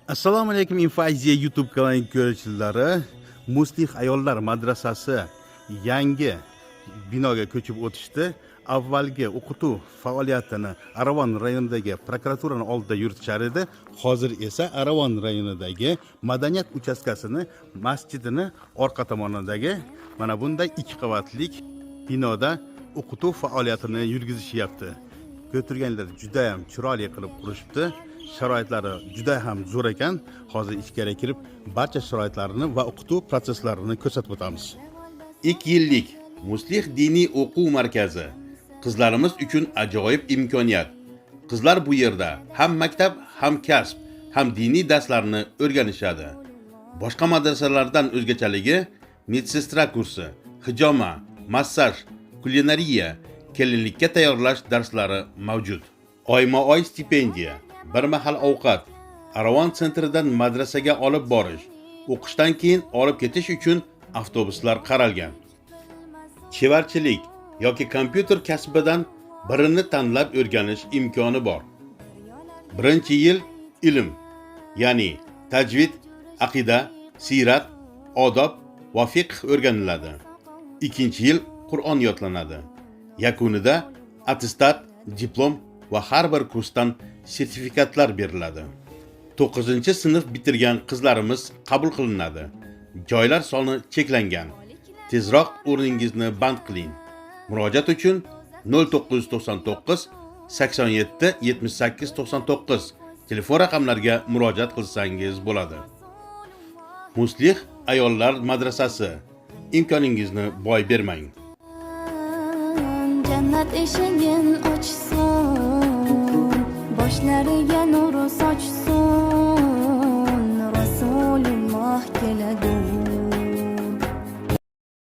Assalomu alaykum Infoaziya YouTube kanalining ko'ruvchilari. Muslih ayollar madrasasi yangi binoga ko'chib o'tishdi. Avvalgi o'qutuv faoliyatini Aravon rayonidagi prokuraturaning oldida yuritishar edi. Hozir esa Aravon rayonidagi madaniyat uchastkasini masjidini orqa tomonidagi mana bunday 2 qavatlik binoda o'qutuv faoliyatini yurgizishyapti. Ko'rtirganlar juda ham chiroyli qilib qurishibdi. Sharoitlari juda ham zo'r ekan. Hozir ichkariga kirib barcha sharoitlarini va o'qutuv prosesslarini ko'rsatib o'tamiz. 2 yillik Muslih diniy o'quv markazi qizlarimiz uchun ajoyib imkoniyat. Qizlar bu yerda ham maktab, ham kasb, ham diniy darslarni o'rganishadi. Boshqa madrasalardan o'zgachaligi medsestra kursi, hijoma, massaj, kulinariya, kelinlikka tayyorlash darslari mavjud. Oyma-oy stipendiya, bir mahal ovqat, Aravon sentridan madrasaga olib borish, o'qishdan keyin olib ketish uchun avtobuslar qaralgan. Chevarchilik yoki kompyuter kasbidan birini tanlab o'rganish imkoni bor. Birinchi yil ilm, ya'ni tajvid, aqida, siyrat, odob va fiqh o'rganiladi. Ikkinchi yil Qur'on yodlanadi. Yakunida attestat, diplom va har bir kursdan sertifikatlar beriladi. 9-sinf bitirgan qizlarimiz qabul qilinadi. Joylar soni cheklangan. Tezroq o'rningizni band qiling. Murojaat uchun 0999 87 78 99 telefon raqamlariga murojaat qilsangiz bo'ladi. Muslih ayollar madrasasi. Imkoningizni boy bermang. Jannat eshigin ochsin, boshlariga nur sochsin.